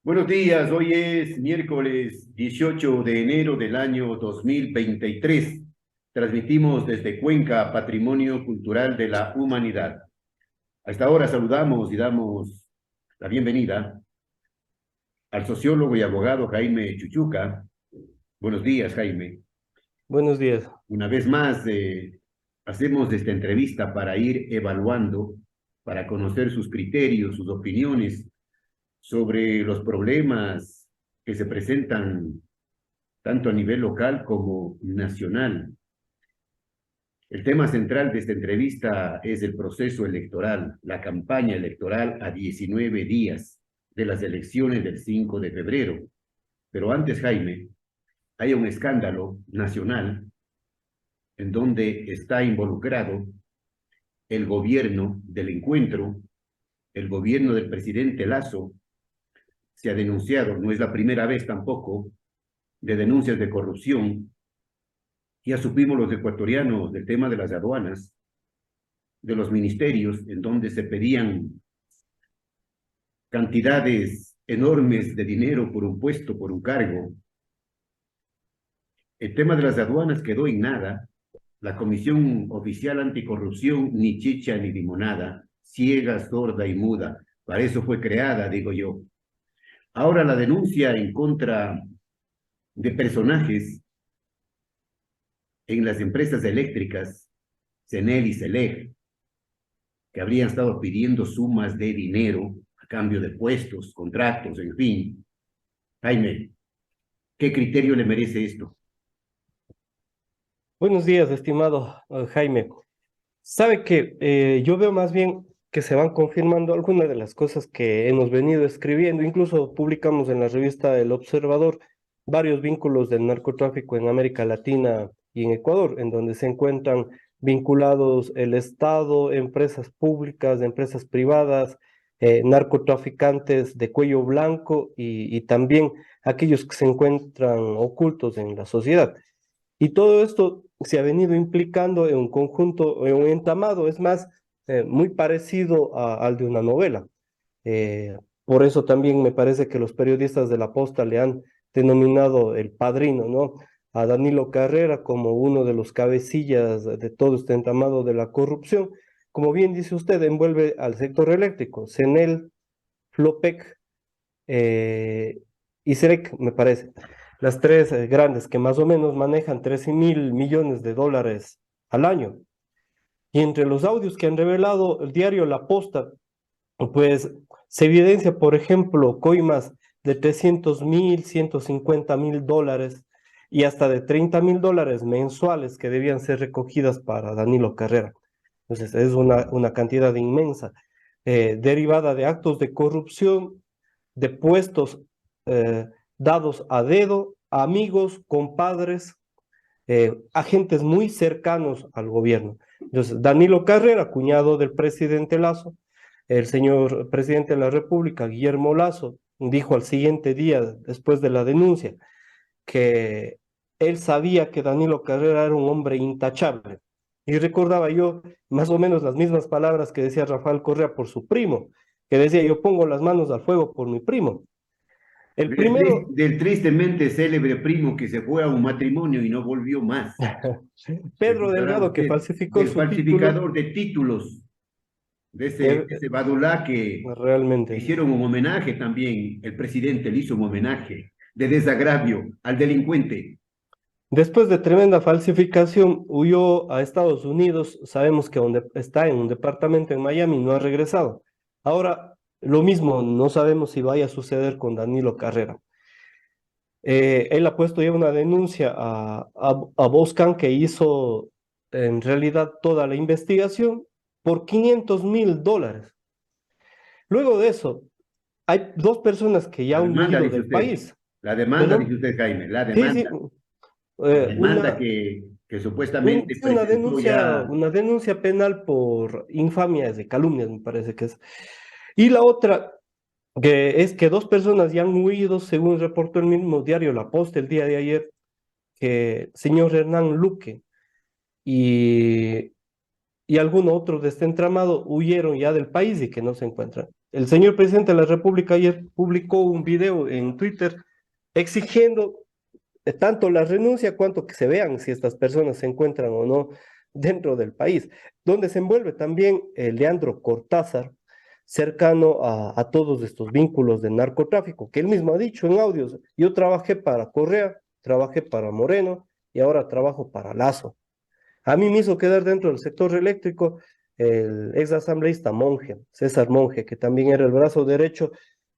Buenos días, hoy es miércoles 18 de enero del año 2023. Transmitimos desde Cuenca, Patrimonio Cultural de la Humanidad. A esta hora saludamos y damos la bienvenida al sociólogo y abogado Jaime Chuchuca. Buenos días, Jaime. Buenos días. Una vez más, hacemos esta entrevista para ir evaluando, para conocer sus criterios, sus opiniones sobre los problemas que se presentan tanto a nivel local como nacional. El tema central de esta entrevista es el proceso electoral, la campaña electoral a 19 días de las elecciones del 5 de febrero. Pero antes, Jaime, hay un escándalo nacional en donde está involucrado el gobierno del encuentro, el gobierno del presidente Lasso. Se ha denunciado, no es la primera vez tampoco, de denuncias de corrupción. Ya supimos los ecuatorianos del tema de las aduanas, de los ministerios, en donde se pedían cantidades enormes de dinero por un puesto, por un cargo. El tema de las aduanas quedó en nada. La Comisión Oficial Anticorrupción, ni chicha ni limonada, ciega, sorda y muda. Para eso fue creada, digo yo. Ahora la denuncia en contra de personajes en las empresas eléctricas, CENEL y CELEG, que habrían estado pidiendo sumas de dinero a cambio de puestos, contratos, en fin. Jaime, ¿qué criterio le merece esto? Buenos días, estimado Jaime. Sabe que yo veo más bien que se van confirmando algunas de las cosas que hemos venido escribiendo. Incluso publicamos en la revista El Observador varios vínculos del narcotráfico en América Latina y en Ecuador, en donde se encuentran vinculados el Estado, empresas públicas, empresas privadas, narcotraficantes de cuello blanco y también aquellos que se encuentran ocultos en la sociedad. Y todo esto se ha venido implicando en un conjunto, en un entramado, es más, muy parecido al de una novela. Por eso también me parece que los periodistas de La Posta le han denominado el padrino, ¿no? A Danilo Carrera como uno de los cabecillas de todo este entramado de la corrupción. Como bien dice usted, envuelve al sector eléctrico, CENEL, Flopec, y SEREC, me parece. Las tres grandes que más o menos manejan 13.000 millones de dólares al año. Y entre los audios que han revelado el diario La Posta, pues se evidencia, por ejemplo, coimas de 300.000, 150.000 dólares y hasta de 30.000 dólares mensuales que debían ser recogidas para Danilo Carrera. Entonces, es una cantidad inmensa, derivada de actos de corrupción, de puestos eh, dados a dedo, a amigos, compadres, agentes muy cercanos al gobierno. Entonces, Danilo Carrera, cuñado del presidente Lasso, el señor presidente de la República, Guillermo Lasso, dijo al siguiente día, después de la denuncia, que él sabía que Danilo Carrera era un hombre intachable. Y recordaba yo más o menos las mismas palabras que decía Rafael Correa por su primo, que decía: yo pongo las manos al fuego por mi primo. El primero, Del tristemente célebre primo que se fue a un matrimonio y no volvió más. Pedro Recordará Delgado, que usted falsificó del su título, falsificador de títulos, de que ese Badulá que realmente, hicieron un homenaje también, el presidente le hizo un homenaje de desagravio al delincuente. después de tremenda falsificación, huyó a Estados Unidos. Sabemos que donde está en un departamento en Miami, no ha regresado. Ahora, lo mismo, no sabemos si vaya a suceder con Danilo Carrera. Él ha puesto ya una denuncia a Boscan, que hizo en realidad toda la investigación, por 500.000 dólares. Luego de eso, hay dos personas que ya La han demanda, huido dice del usted, país. la demanda, dice Perdón, usted, Jaime, sí, sí, la eh, demanda una, que supuestamente sí, presentó ya. una denuncia penal por infamias de calumnias, me parece que es. Y la otra, que es que dos personas ya han huido, según reportó el mismo diario La Posta el día de ayer, que el señor Hernán Luque y, y algunos otros de este entramado huyeron ya del país y que no se encuentran. el señor presidente de la República ayer publicó un video en Twitter exigiendo tanto la renuncia cuanto que se vean si estas personas se encuentran o no dentro del país, donde se envuelve también Leandro Cortázar, cercano a todos estos vínculos de narcotráfico, que él mismo ha dicho en audios, yo trabajé para Correa, trabajé para Moreno y ahora trabajo para Lazo. A mí me hizo quedar dentro del sector eléctrico el ex asambleísta Monge, César Monge, que también era el brazo derecho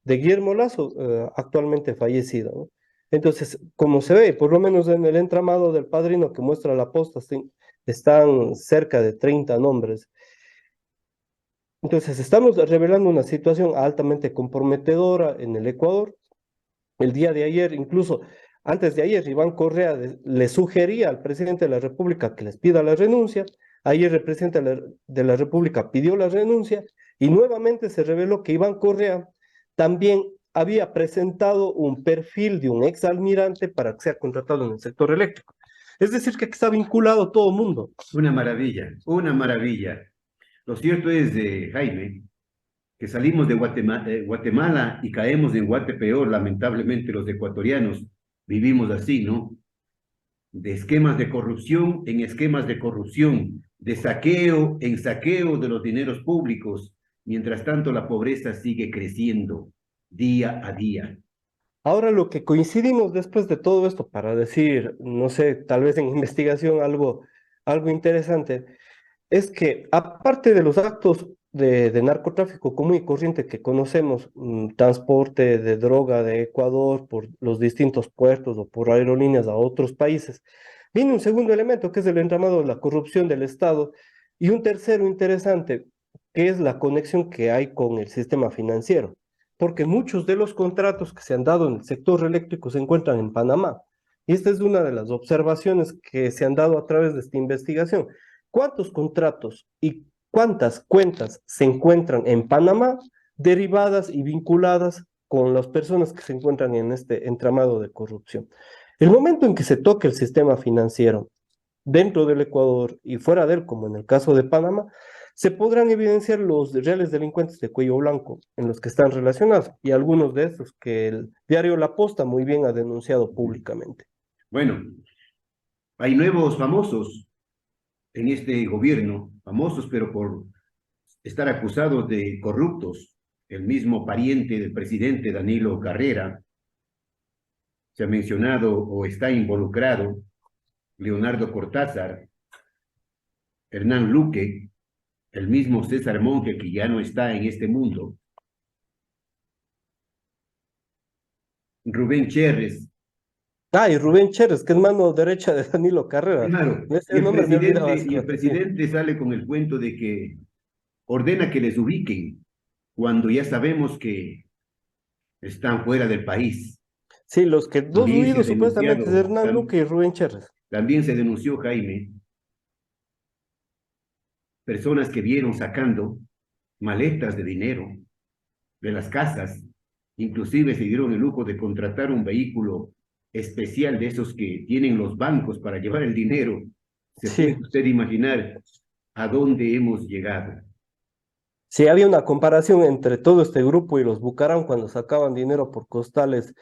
de Guillermo Lazo, actualmente fallecido, ¿no? Entonces, como se ve, por lo menos en el entramado del padrino que muestra la posta, están cerca de 30 nombres. Entonces, estamos revelando una situación altamente comprometedora en el Ecuador. El día de ayer, incluso antes de ayer, Iván Correa le sugería al presidente de la República que les pida la renuncia. Ayer el presidente de la República pidió la renuncia y nuevamente se reveló que Iván Correa también había presentado un perfil de un exalmirante para que sea contratado en el sector eléctrico. Es decir, que está vinculado todo el mundo. Una maravilla, una maravilla. Lo cierto es, Jaime, que salimos de Guatemala y caemos en Guatepeor, lamentablemente los ecuatorianos vivimos así, ¿no? De esquemas de corrupción en esquemas de corrupción, de saqueo en saqueo de los dineros públicos. Mientras tanto, la pobreza sigue creciendo día a día. Ahora lo que coincidimos después de todo esto para decir, no sé, tal vez en investigación algo interesante, es que aparte de los actos de narcotráfico común y corriente que conocemos, transporte de droga de Ecuador por los distintos puertos o por aerolíneas a otros países, viene un segundo elemento que es el entramado de la corrupción del Estado y un tercero interesante que es la conexión que hay con el sistema financiero, porque muchos de los contratos que se han dado en el sector eléctrico se encuentran en Panamá. Y esta es una de las observaciones que se han dado a través de esta investigación. ¿Cuántos contratos y cuántas cuentas se encuentran en Panamá derivadas y vinculadas con las personas que se encuentran en este entramado de corrupción? El momento en que se toque el sistema financiero dentro del Ecuador y fuera de él, como en el caso de Panamá, se podrán evidenciar los reales delincuentes de cuello blanco en los que están relacionados y algunos de esos que el diario La Posta muy bien ha denunciado públicamente. Bueno, hay nuevos famosos en este gobierno, famosos pero por estar acusados de corruptos. El mismo pariente del presidente Danilo Carrera se ha mencionado o está involucrado, Leonardo Cortázar, Hernán Luque, el mismo César Monge, que ya no está en este mundo, Rubén Cherres. Ah, y Rubén Chérez, que es mano derecha de Danilo Carrera. Claro, Ese nombre me olvidaba hace y el rato, sí. presidente sale con el cuento de que ordena que les ubiquen cuando ya sabemos que están fuera del país. Sí, los que dos También se ha huidos supuestamente es denunciado, Hernán Luque y Rubén Chérez. también se denunció, Jaime, personas que vieron sacando maletas de dinero de las casas, inclusive se dieron el lujo de contratar un vehículo especial de esos que tienen los bancos para llevar el dinero. ¿Se puede Sí, usted imaginar a dónde hemos llegado? sí, había una comparación entre todo este grupo y los Bucaram cuando sacaban dinero por costales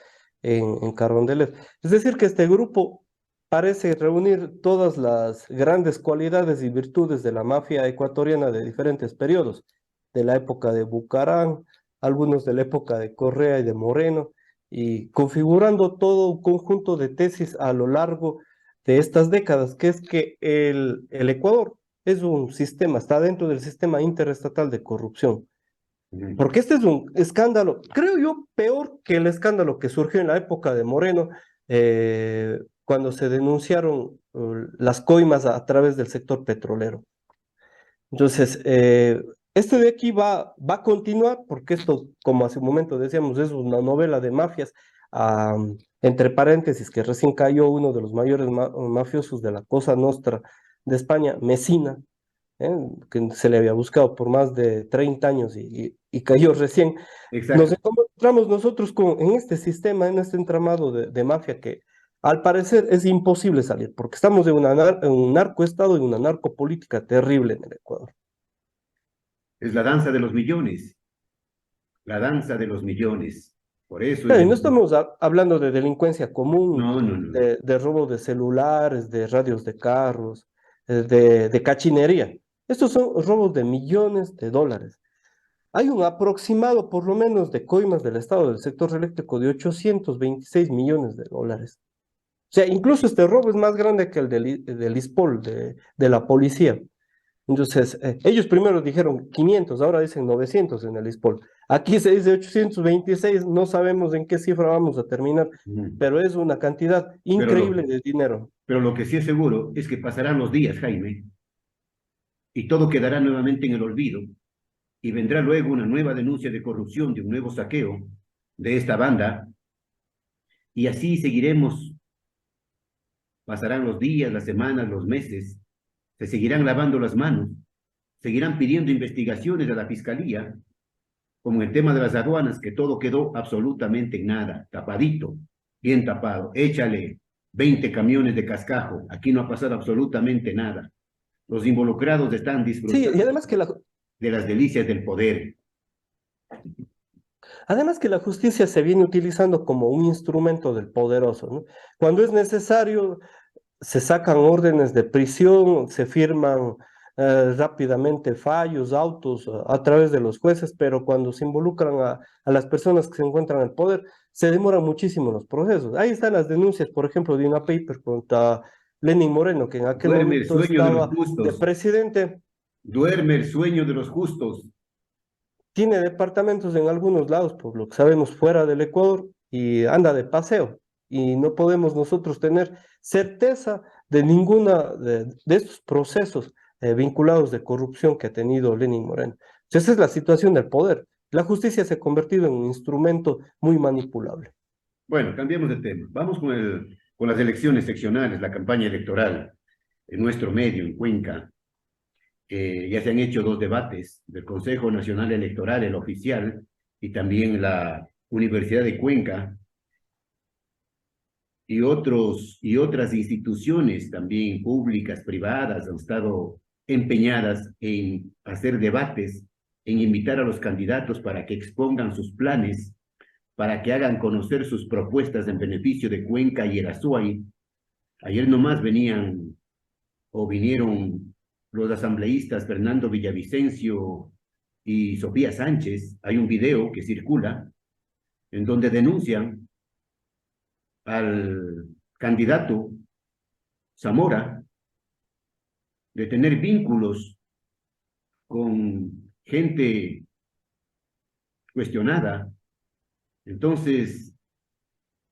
en Carondelet. Es decir, que este grupo parece reunir todas las grandes cualidades y virtudes de la mafia ecuatoriana de diferentes periodos, de la época de Bucaram, algunos de la época de Correa y de Moreno, y configurando todo un conjunto de tesis a lo largo de estas décadas, que es que el Ecuador es un sistema, está dentro del sistema interestatal de corrupción. Porque este es un escándalo, creo yo, peor que el escándalo que surgió en la época de Moreno, cuando se denunciaron las coimas través del sector petrolero. Entonces, este de aquí va a continuar, porque esto, como hace un momento decíamos, es una novela de mafias, entre paréntesis, que recién cayó uno de los mayores mafiosos de la Cosa Nostra de España, Mesina, ¿eh? Que se le había buscado por más de 30 años y cayó recién. Nos Exacto. encontramos nosotros en este sistema, en este entramado de mafia que al parecer es imposible salir, porque estamos en un narcoestado y una narcopolítica terrible en el Ecuador. Es la danza de los millones. la danza de los millones. Por eso es Claro, y no estamos hablando de delincuencia común, no, no, no. de robo de celulares, de radios de carros, de cachinería. Estos son robos de millones de dólares. Hay un aproximado, por lo menos, de coimas del Estado del sector eléctrico de 826 millones de dólares. O sea, incluso este robo es más grande que el del ISPOL, de la policía. Entonces, ellos primero dijeron 500, ahora dicen 900 en el ISPOL. Aquí se dice 826, no sabemos en qué cifra vamos a terminar, Mm. pero es una cantidad Pero increíble de dinero. pero lo que sí es seguro es que pasarán los días, Jaime, y todo quedará nuevamente en el olvido, y vendrá luego una nueva denuncia de corrupción, de un nuevo saqueo de esta banda, y así seguiremos. Pasarán los días, las semanas, los meses, se seguirán lavando las manos, seguirán pidiendo investigaciones a la fiscalía, como el tema de las aduanas, que todo quedó absolutamente en nada, tapadito, bien tapado. Échale 20 camiones de cascajo, aquí no ha pasado absolutamente nada. Los involucrados están Sí, y disfrutando de las delicias del poder. además que la justicia se viene utilizando como un instrumento del poderoso, ¿no? Cuando es necesario, se sacan órdenes de prisión, se firman rápidamente fallos, autos a través de los jueces, pero cuando se involucran a las personas que se encuentran en el poder, se demoran muchísimo los procesos. Ahí están las denuncias, por ejemplo, de una paper contra Lenín Moreno, que en aquel Duerme el momento sueño de los estaba de justos, presidente. duerme el sueño de los justos. Tiene departamentos en algunos lados, por lo que sabemos, fuera del Ecuador y anda de paseo. Y no podemos nosotros tener certeza de ninguna de estos procesos vinculados de corrupción que ha tenido Lenín Moreno. Entonces, esa es la situación del poder. La justicia se ha convertido en un instrumento muy manipulable. Bueno, cambiemos de tema. Vamos con las elecciones seccionales, la campaña electoral en nuestro medio, en Cuenca. Ya se han hecho dos debates del Consejo Nacional Electoral, el oficial, y también la Universidad de Cuenca, y otras instituciones también públicas, privadas, han estado empeñadas en hacer debates, en invitar a los candidatos para que expongan sus planes, para que hagan conocer sus propuestas en beneficio de Cuenca y el Azuay. Ayer nomás vinieron los asambleístas Fernando Villavicencio y Sofía Sánchez. Hay un video que circula en donde denuncian al candidato Zamora de tener vínculos con gente cuestionada. Entonces,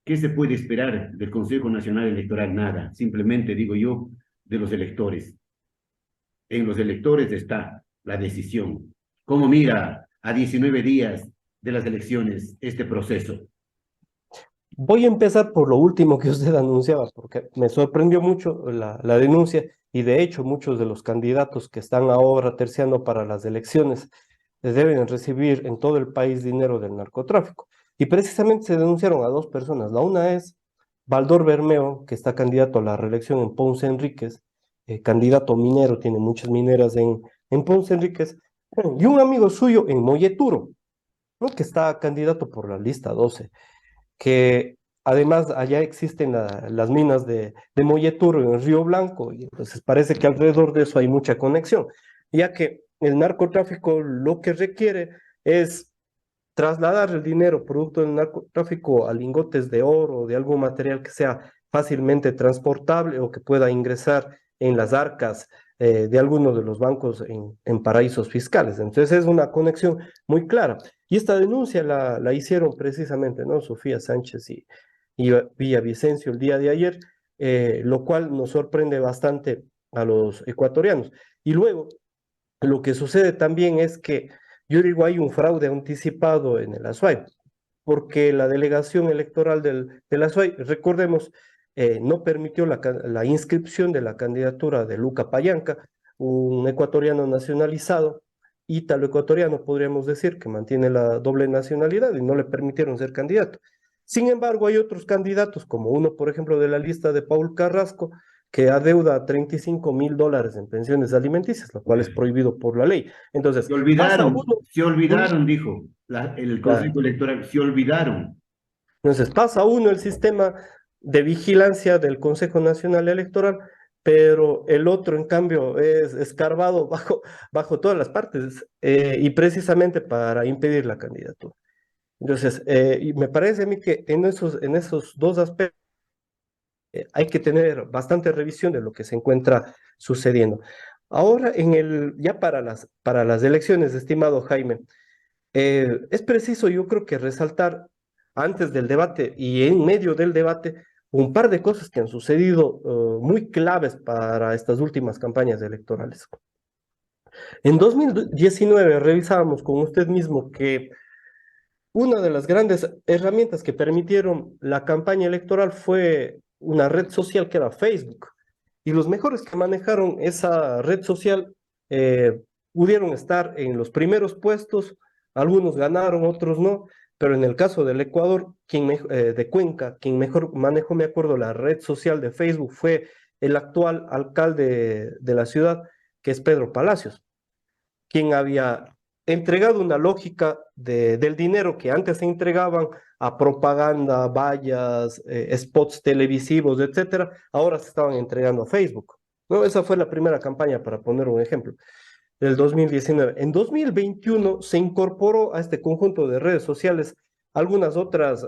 ¿qué se puede esperar del Consejo Nacional Electoral? Nada, simplemente digo yo, de los electores. En los electores está la decisión. ¿Cómo mira a 19 días de las elecciones este proceso? Voy a empezar por lo último que usted anunciaba, porque me sorprendió mucho la denuncia y de hecho muchos de los candidatos que están ahora terciando para las elecciones deben recibir en todo el país dinero del narcotráfico. Y precisamente se denunciaron a dos personas. La una es Baldor Bermeo, que está candidato a la reelección en Ponce Enríquez, candidato minero, tiene muchas mineras en Ponce Enríquez, y un amigo suyo en Molleturo, ¿no? Que está candidato por la lista 12, que además allá existen las minas de Molleturo en el Río Blanco, y entonces parece que alrededor de eso hay mucha conexión, ya que el narcotráfico lo que requiere es trasladar el dinero producto del narcotráfico a lingotes de oro o de algún material que sea fácilmente transportable o que pueda ingresar en las arcas de algunos de los bancos en paraísos fiscales. Entonces es una conexión muy clara. Y esta denuncia la hicieron precisamente, ¿no? Sofía Sánchez y Villavicencio el día de ayer, lo cual nos sorprende bastante a los ecuatorianos. Y luego, lo que sucede también es que yo digo, hay un fraude anticipado en el Azuay, porque la delegación electoral del Azuay, recordemos, no permitió la inscripción de la candidatura de Luca Payanca, un ecuatoriano nacionalizado, ítalo-ecuatoriano, podríamos decir, que mantiene la doble nacionalidad y no le permitieron ser candidato. Sin embargo, hay otros candidatos, como uno, por ejemplo, de la lista de Paul Carrasco, que adeuda $35,000 en pensiones alimenticias, lo cual es prohibido por la ley. Entonces, pasa uno, Se uno olvidaron, dijo. el Claro. Consejo Electoral se olvidaron. Entonces pasa uno el sistema de vigilancia del Consejo Nacional Electoral, pero el otro, en cambio, es escarbado bajo todas las partes y precisamente para impedir la candidatura. Entonces, y me parece a mí que en esos dos aspectos hay que tener bastante revisión de lo que se encuentra sucediendo. Ahora, ya para las elecciones, estimado Jaime, es preciso, yo creo que resaltar antes del debate y en medio del debate un par de cosas que han sucedido muy claves para estas últimas campañas electorales. En 2019 revisábamos con usted mismo que una de las grandes herramientas que permitieron la campaña electoral fue una red social que era Facebook. Y los mejores que manejaron esa red social eh, pudieron estar en los primeros puestos, algunos ganaron, otros no, pero en el caso del Ecuador, de Cuenca, quien mejor manejó, me acuerdo, la red social de Facebook fue el actual alcalde de la ciudad, que es Pedro Palacios, quien había entregado una lógica del dinero que antes se entregaban a propaganda, vallas, spots televisivos, etcétera, ahora se estaban entregando a Facebook. ¿No? Esa fue la primera campaña, para poner un ejemplo, del 2019. En 2021 se incorporó a este conjunto de redes sociales algunas otras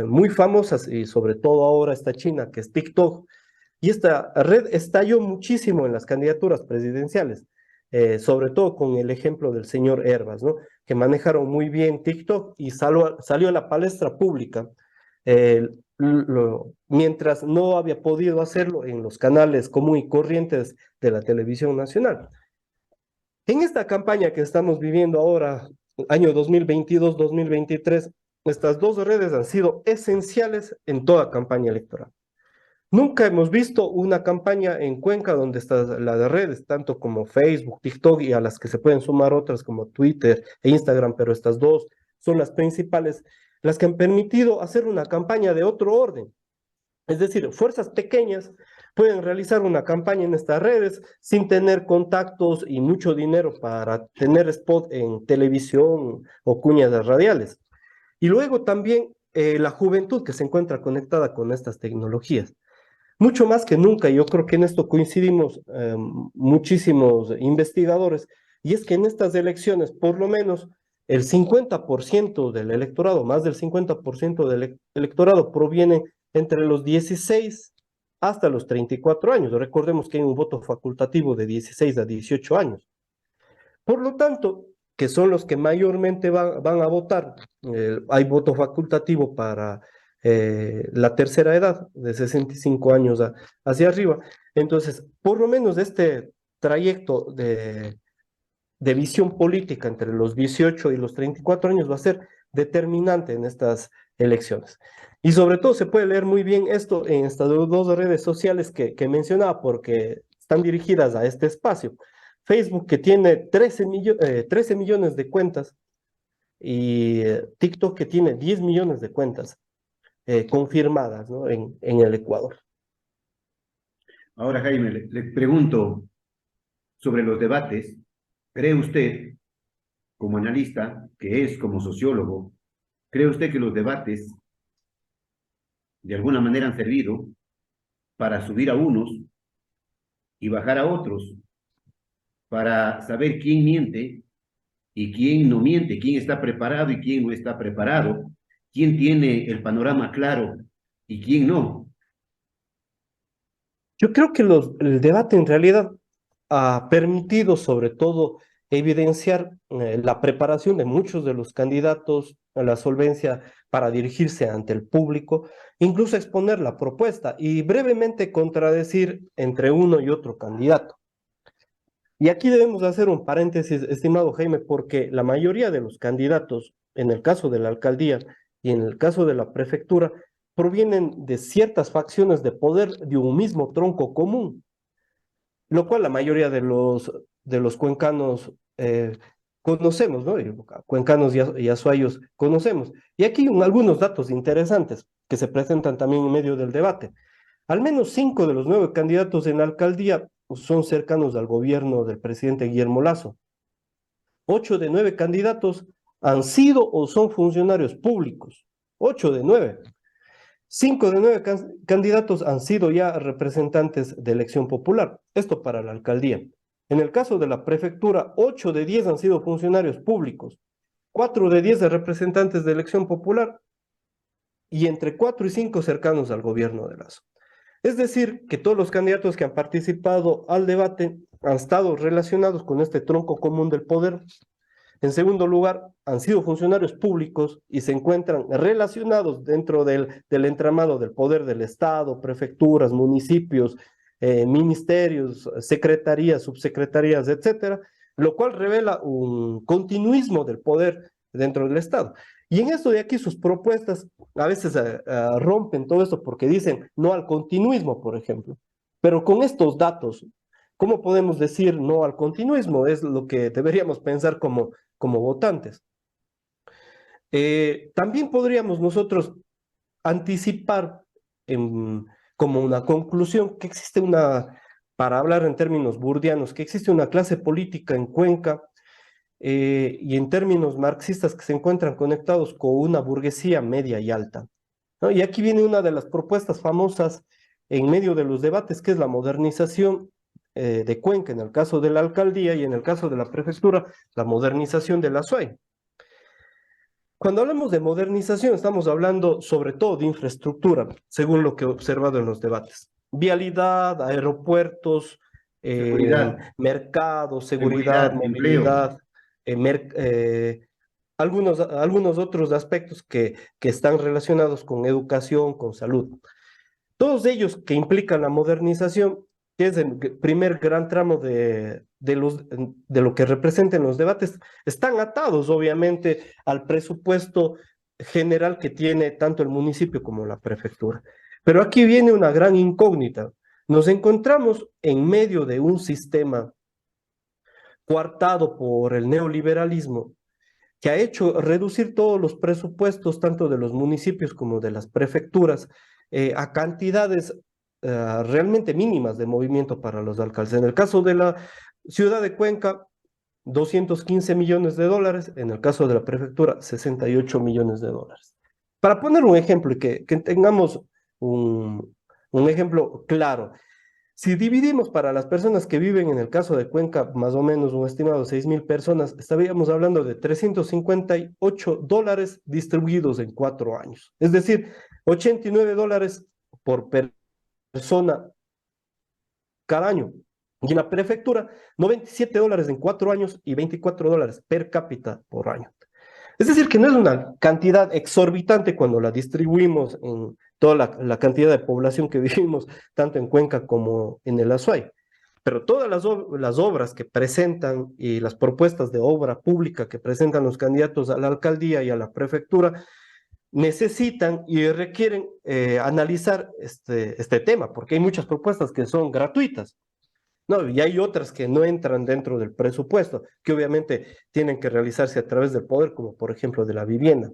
muy famosas, y sobre todo ahora esta china, que es TikTok, y esta red estalló muchísimo en las candidaturas presidenciales, sobre todo con el ejemplo del señor Herbas, ¿no? Que manejaron muy bien TikTok y salió a la palestra pública, eh, mientras no había podido hacerlo en los canales común y corrientes de la televisión nacional. En esta campaña que estamos viviendo ahora, año 2022-2023, estas dos redes han sido esenciales en toda campaña electoral. Nunca hemos visto una campaña en Cuenca donde está la de redes, tanto como Facebook, TikTok y a las que se pueden sumar otras como Twitter e Instagram, pero estas dos son las principales, las que han permitido hacer una campaña de otro orden. Es decir, fuerzas pequeñas pueden realizar una campaña en estas redes sin tener contactos y mucho dinero para tener spot en televisión o cuñas radiales. Y luego también la juventud que se encuentra conectada con estas tecnologías. Mucho más que nunca, yo creo que en esto coincidimos muchísimos investigadores, y es que en estas elecciones, por lo menos el 50% del electorado, más del 50% del electorado proviene entre los 16 hasta los 34 años. Recordemos que hay un voto facultativo de 16 a 18 años. Por lo tanto, que son los que mayormente van a votar, hay voto facultativo para la tercera edad, de 65 años hacia arriba. Entonces, por lo menos este trayecto de visión política entre los 18 y los 34 años va a ser determinante en estas elecciones. Y sobre todo se puede leer muy bien esto en estas dos redes sociales que mencionaba, porque están dirigidas a este espacio. Facebook, que tiene 13 millones de cuentas, y TikTok, que tiene 10 millones de cuentas confirmadas, ¿no? en el Ecuador. Ahora, Jaime, le pregunto sobre los debates. ¿Cree usted, como analista, que es como sociólogo, cree usted que los debates de alguna manera han servido para subir a unos y bajar a otros, para saber quién miente y quién no miente, quién está preparado y quién no está preparado, quién tiene el panorama claro y quién no? Yo creo que el debate en realidad ha permitido sobre todo evidenciar la preparación de muchos de los candidatos, la solvencia para dirigirse ante el público, incluso exponer la propuesta y brevemente contradecir entre uno y otro candidato. Y aquí debemos hacer un paréntesis, estimado Jaime, porque la mayoría de los candidatos, en el caso de la alcaldía y en el caso de la prefectura, provienen de ciertas facciones de poder de un mismo tronco común, lo cual la mayoría de los cuencanos conocemos, ¿no? Y cuencanos y azuayos conocemos. Y aquí algunos datos interesantes que se presentan también en medio del debate. Al menos 5 de los 9 candidatos en la alcaldía son cercanos al gobierno del presidente Guillermo Lasso. 8 de 9 candidatos han sido o son funcionarios públicos. 8 de 9. 5 de 9 candidatos han sido ya representantes de elección popular. Esto para la alcaldía. En el caso de la prefectura, 8 de 10 han sido funcionarios públicos, 4 de 10 de representantes de elección popular y entre 4 y 5 cercanos al gobierno de Lazo. Es decir, que todos los candidatos que han participado al debate han estado relacionados con este tronco común del poder. En segundo lugar, han sido funcionarios públicos y se encuentran relacionados dentro del entramado del poder del Estado, prefecturas, municipios, ministerios, secretarías, subsecretarías, etcétera, lo cual revela un continuismo del poder dentro del Estado. Y en esto de aquí sus propuestas a veces rompen todo esto porque dicen no al continuismo, por ejemplo. Pero con estos datos, ¿cómo podemos decir no al continuismo? Es lo que deberíamos pensar como votantes. También podríamos nosotros anticipar como una conclusión que existe para hablar en términos burdianos, que existe una clase política en Cuenca y en términos marxistas que se encuentran conectados con una burguesía media y alta, ¿no? Y aquí viene una de las propuestas famosas en medio de los debates, que es la modernización de Cuenca, en el caso de la alcaldía y en el caso de la prefectura, la modernización de la SUAY. Cuando hablamos de modernización, estamos hablando sobre todo de infraestructura, según lo que he observado en los debates. Vialidad, aeropuertos, mercados, seguridad, movilidad, algunos otros aspectos que están relacionados con educación, con salud. Todos ellos que implican la modernización, que es el primer gran tramo de lo que representan los debates, están atados obviamente al presupuesto general que tiene tanto el municipio como la prefectura. Pero aquí viene una gran incógnita. Nos encontramos en medio de un sistema coartado por el neoliberalismo que ha hecho reducir todos los presupuestos, tanto de los municipios como de las prefecturas, a cantidades realmente mínimas de movimiento para los alcaldes. En el caso de la ciudad de Cuenca, 215 millones de dólares, en el caso de la prefectura, 68 millones de dólares. Para poner un ejemplo y que tengamos un ejemplo claro, si dividimos para las personas que viven en el caso de Cuenca, más o menos un estimado de 6,000 personas, estaríamos hablando de 358 dólares distribuidos en 4 años. Es decir, 89 dólares por persona cada año. Y en la prefectura, 97 dólares en 4 años y 24 dólares per cápita por año. Es decir, que no es una cantidad exorbitante cuando la distribuimos en toda la cantidad de población que vivimos, tanto en Cuenca como en el Azuay. Pero todas las obras que presentan y las propuestas de obra pública que presentan los candidatos a la alcaldía y a la prefectura necesitan y requieren analizar este tema, porque hay muchas propuestas que son gratuitas. No, y hay otras que no entran dentro del presupuesto, que obviamente tienen que realizarse a través del poder, como por ejemplo de la vivienda.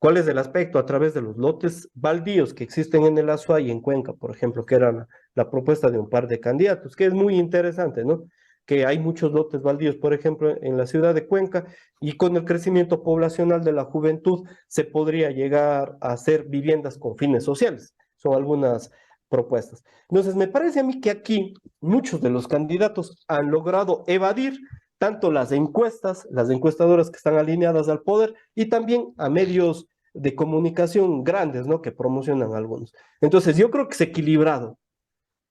¿Cuál es el aspecto? A través de los lotes baldíos que existen en el Azuay y en Cuenca, por ejemplo, que era la propuesta de un par de candidatos, que es muy interesante, ¿no? Que hay muchos lotes baldíos, por ejemplo, en la ciudad de Cuenca, y con el crecimiento poblacional de la juventud se podría llegar a hacer viviendas con fines sociales. Son algunas propuestas. Entonces, me parece a mí que aquí muchos de los candidatos han logrado evadir tanto las encuestas, las encuestadoras que están alineadas al poder, y también a medios de comunicación grandes, ¿no? Que promocionan algunos. Entonces, yo creo que es equilibrado.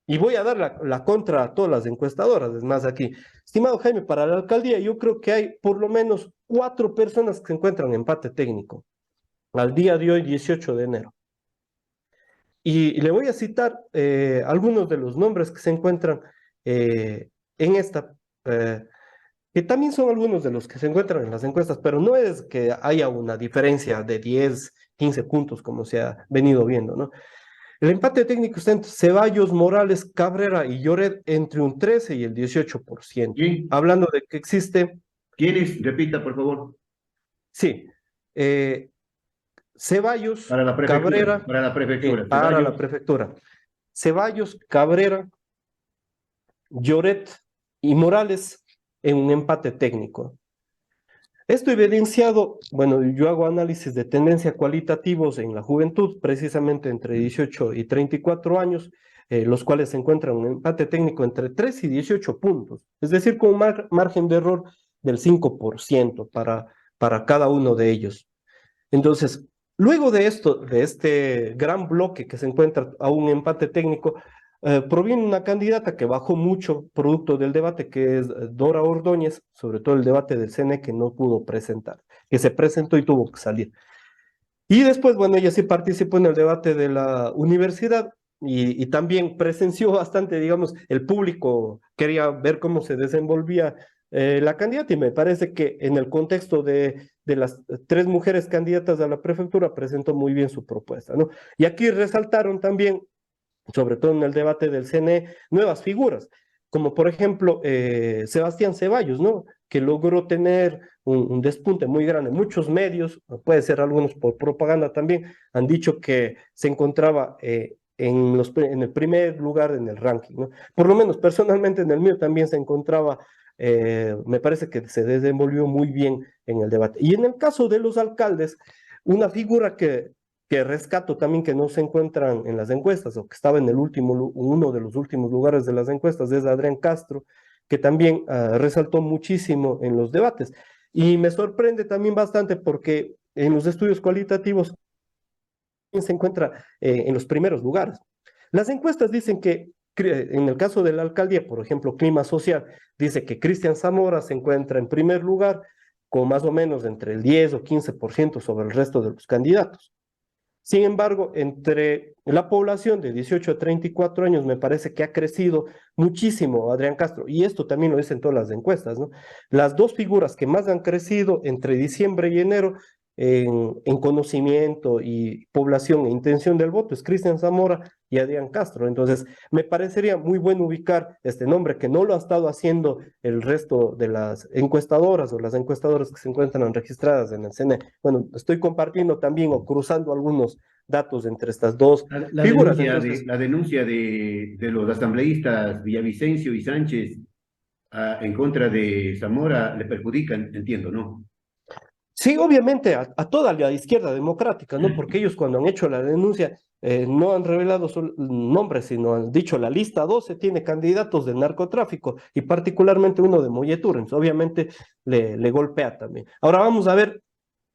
Y voy a dar la contra a todas las encuestadoras. Es más, aquí, estimado Jaime, para la alcaldía, yo creo que hay por lo menos 4 personas que se encuentran en empate técnico al día de hoy, 18 de enero. Y le voy a citar algunos de los nombres que se encuentran en esta, que también son algunos de los que se encuentran en las encuestas, pero no es que haya una diferencia de 10, 15 puntos como se ha venido viendo, ¿no? El empate técnico está entre Ceballos, Morales, Cabrera y Lloret entre un 13 y el 18%. ¿Quién? Hablando de que existe... ¿Quiénes? Repita, por favor. Sí. Ceballos, Para la prefectura. Cabrera... Para la prefectura. para la prefectura. Ceballos, Cabrera, Lloret y Morales en un empate técnico. Esto evidenciado, bueno, yo hago análisis de tendencia cualitativos en la juventud, precisamente entre 18 y 34 años, los cuales se encuentran un empate técnico entre 3 y 18 puntos, es decir, con un margen de error del 5% para cada uno de ellos. Entonces, luego de esto, de este gran bloque que se encuentra a un empate técnico, proviene una candidata que bajó mucho producto del debate, que es Dora Ordóñez, sobre todo el debate del CNE que no pudo presentar, que se presentó y tuvo que salir. Y después, bueno, ella sí participó en el debate de la universidad y también presenció bastante, digamos, el público quería ver cómo se desenvolvía la candidata y me parece que en el contexto de las tres mujeres candidatas a la prefectura presentó muy bien su propuesta, ¿no? Y aquí resaltaron también, sobre todo en el debate del CNE, nuevas figuras, como por ejemplo Sebastián Ceballos, ¿no? Que logró tener un despunte muy grande. Muchos medios, puede ser algunos por propaganda también, han dicho que se encontraba en el primer lugar en el ranking, ¿no? Por lo menos personalmente en el mío también se encontraba, me parece que se desenvolvió muy bien en el debate. Y en el caso de los alcaldes, una figura que rescato también que no se encuentran en las encuestas o que estaba en el último, uno de los últimos lugares de las encuestas es Adrián Castro, que también resaltó muchísimo en los debates. Y me sorprende también bastante porque en los estudios cualitativos se encuentra en los primeros lugares. Las encuestas dicen que en el caso de la alcaldía, por ejemplo, Clima Social, dice que Cristian Zamora se encuentra en primer lugar con más o menos entre el 10 o 15% sobre el resto de los candidatos. Sin embargo, entre la población de 18 a 34 años me parece que ha crecido muchísimo Adrián Castro, y esto también lo dicen todas las encuestas, ¿no? Las dos figuras que más han crecido entre diciembre y enero en conocimiento y población e intención del voto es Cristian Zamora y Adrián Castro. Entonces, me parecería muy bueno ubicar este nombre que no lo ha estado haciendo el resto de las encuestadoras o las encuestadoras que se encuentran registradas en el CNE. Bueno, estoy compartiendo también o cruzando algunos datos entre estas dos figuras. Entonces, La denuncia de los asambleístas Villavicencio y Sánchez en contra de Zamora le perjudican, entiendo, ¿no? sí, obviamente a toda la izquierda democrática, ¿no? Porque ellos cuando han hecho la denuncia no han revelado su nombre, sino han dicho la lista 12 tiene candidatos del narcotráfico y particularmente uno de Molleturens. Obviamente le golpea también. Ahora vamos a ver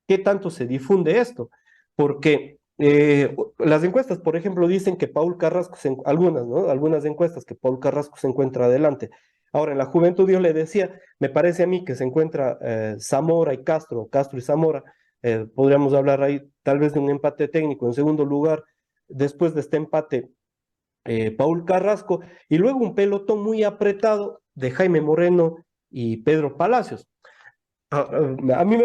qué tanto se difunde esto, porque las encuestas, por ejemplo, dicen que Paul Carrasco, algunas, ¿no? Algunas encuestas que Paul Carrasco se encuentra adelante. Ahora, en la juventud yo le decía, me parece a mí que se encuentra Zamora y Castro, Castro y Zamora, podríamos hablar ahí tal vez de un empate técnico. En segundo lugar, después de este empate, Paul Carrasco, y luego un pelotón muy apretado de Jaime Moreno y Pedro Palacios. A mí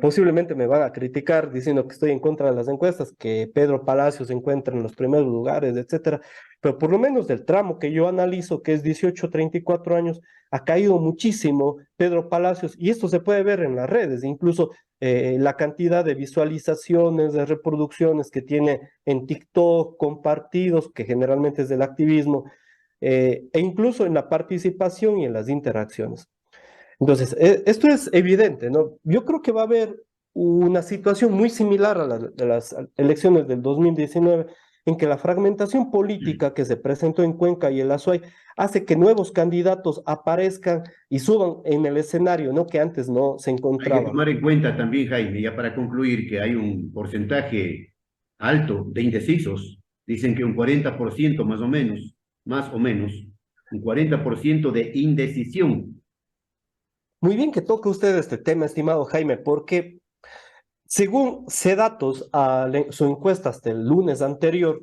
posiblemente me van a criticar diciendo que estoy en contra de las encuestas, que Pedro Palacios se encuentra en los primeros lugares, etcétera, pero por lo menos del tramo que yo analizo, que es 18 a 34 años, ha caído muchísimo Pedro Palacios y esto se puede ver en las redes, incluso la cantidad de visualizaciones, de reproducciones que tiene en TikTok, compartidos, que generalmente es del activismo, e incluso en la participación y en las interacciones. Entonces, esto es evidente, ¿no? Yo creo que va a haber una situación muy similar a de las elecciones del 2019, en que la fragmentación política que se presentó en Cuenca y el Azuay hace que nuevos candidatos aparezcan y suban en el escenario, ¿no? Que antes no se Hay que encontraban. tomar en cuenta también, Jaime, ya para concluir, que hay un porcentaje alto de indecisos. Dicen que un 40% más o menos, un 40% de indecisión. Muy bien que toque usted este tema, estimado Jaime, porque según CEDATOS, a su encuesta hasta el lunes anterior,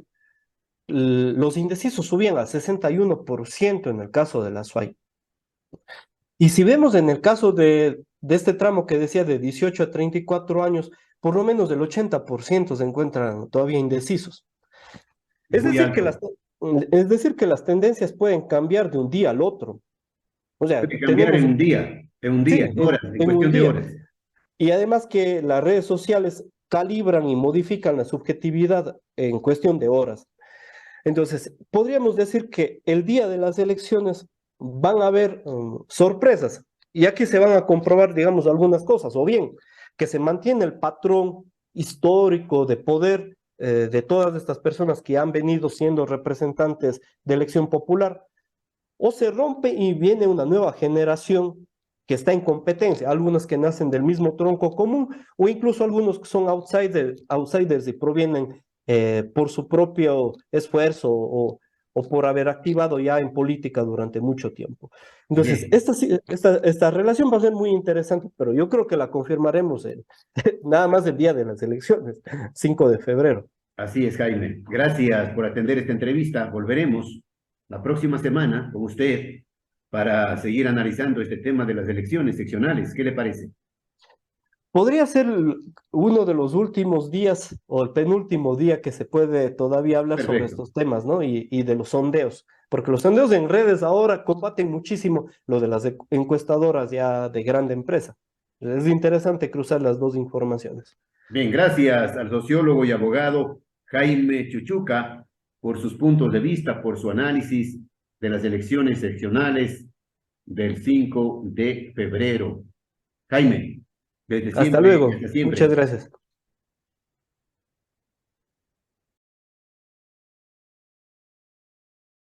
los indecisos subían al 61% en el caso de la SUAY. Y si vemos en el caso de este tramo que decía de 18 a 34 años, por lo menos el 80% se encuentran todavía indecisos. Es Es muy decir, alto. es decir, que las tendencias pueden cambiar de un día al otro. O sea, Puede cambiar tenemos, en un día, sí, en horas, en en un cuestión de día. horas. Y además que las redes sociales calibran y modifican la subjetividad en cuestión de horas. Entonces, podríamos decir que el día de las elecciones van a haber sorpresas. y aquí se van a comprobar, digamos, algunas cosas, o bien que se mantiene el patrón histórico de poder de todas estas personas que han venido siendo representantes de elección popular, o se rompe y viene una nueva generación que está en competencia, algunas que nacen del mismo tronco común, o incluso algunos que son outsiders y provienen por su propio esfuerzo o por haber activado ya en política durante mucho tiempo. Entonces, Bien, esta relación va a ser muy interesante, pero yo creo que la confirmaremos nada más el día de las elecciones, 5 de febrero. así es, Jaime. Gracias por atender esta entrevista. Volveremos la próxima semana con usted para seguir analizando este tema de las elecciones seccionales. ¿Qué le parece? Podría ser uno de los últimos días o el penúltimo día que se puede todavía hablar sobre Perfecto. estos temas, ¿no? Y de los sondeos, porque los sondeos en redes ahora combaten muchísimo lo de las encuestadoras ya de grande empresa. Es interesante cruzar las dos informaciones. Bien, gracias al sociólogo y abogado Jaime Chuchuca por sus puntos de vista, por su análisis de las elecciones seccionales del 5 de febrero. Jaime, desde Hasta siempre y luego. hasta Muchas siempre. gracias.